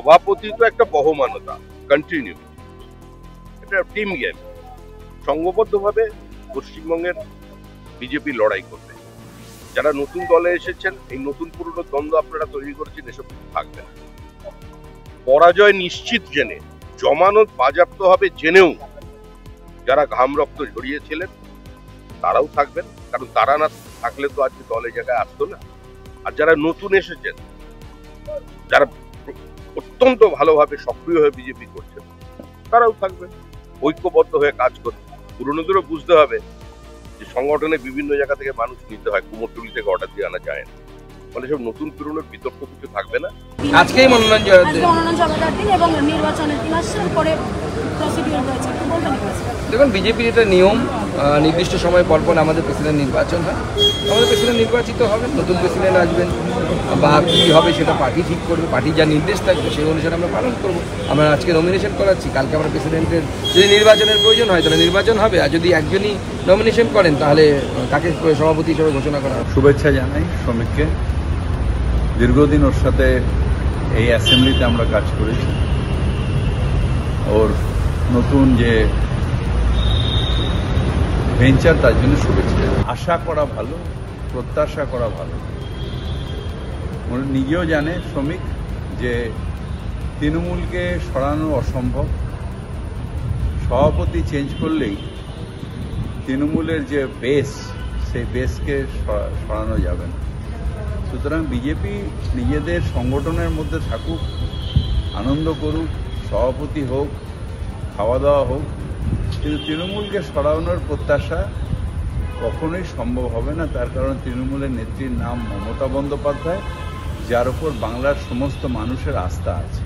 সভাপতি তো একটা বহমানতা, কন্টিনিউ, এটা টিম গেম। সংঘবদ্ধভাবে পশ্চিমবঙ্গের বিজেপি লড়াই করবে। যারা নতুন দলে এসেছেন, এই নতুন পুরনো দ্বন্দ্ব আপনারা তৈরি করেছেন, এসব থাকবে না। পরাজয় নিশ্চিত জেনে, জমানত বাজেয়াপ্ত হবে জেনেও যারা ঘাম রক্ত ঝরিয়েছিলেন তারাও থাকবেন, কারণ তারা না থাকলে তো আজকে দলে জায়গায় আসতো না। আর যারা নতুন এসেছেন, যারা অত্যন্ত ভালোভাবে সক্রিয় হয়ে বিজেপি করছেন, তারাও থাকবেন, ঐক্যবদ্ধ হয়ে কাজ করবে। পুরনোদেরও বুঝতে হবে যে সংগঠনে বিভিন্ন জায়গা থেকে মানুষ নিতে হয়, কুমোরটুলি থেকে অর্ডার দিয়ে আনা যায় না। ফলে সব নতুন পুরনোর বিতর্ক কিছু থাকবে না। আজকেই মনোনয়ন জমাদার দিন এবং নির্বাচনের 3 মাস পরে প্রসিডিউর রয়েছে, দেখুন বিজেপির এটা নিয়ম, নির্দিষ্ট সময় পরপর আমাদের প্রেসিডেন্ট নির্বাচন হয়। আমাদের প্রেসিডেন্ট নির্বাচিত হবেন, নতুন প্রেসিডেন্ট আসবেন, বা কী হবে সেটা পার্টি ঠিক করবে। পার্টি যা নির্দেশ থাকবে সেই অনুসারে আমরা পালন করবো। আমরা আজকে নমিনেশন করাচ্ছি, কালকে আমরা প্রেসিডেন্টের যদি নির্বাচনের প্রয়োজন হয় তাহলে নির্বাচন হবে, আর যদি একজনই নমিনেশন করেন তাহলে তাকে সভাপতি হিসেবে ঘোষণা করা হবে। শুভেচ্ছা জানাই শ্রমিককে। দীর্ঘদিন ওর সাথে এই অ্যাসেম্বলিতে আমরা কাজ করেছি। ওর নতুন যে ভেঞ্চার, তার জন্য শুভেচ্ছা। আশা করা ভালো, প্রত্যাশা করা ভালো। ওরা নিজেও জানে শ্রমিক যে তৃণমূলকে সরানো অসম্ভব। সভাপতি চেঞ্জ করলেই তৃণমূলের যে বেস, সেই বেসকে সরানো যাবে না। সুতরাং বিজেপি নিজেদের সংগঠনের মধ্যে থাকুক, আনন্দ করুক, সভাপতি হোক, খাওয়া দাওয়া হোক, কিন্তু তৃণমূলকে সরানোর প্রত্যাশা কখনোই সম্ভব হবে না। তার কারণ তৃণমূলের নেত্রীর নাম মমতা বন্দ্যোপাধ্যায়, যার উপর বাংলার সমস্ত মানুষের আস্থা আছে।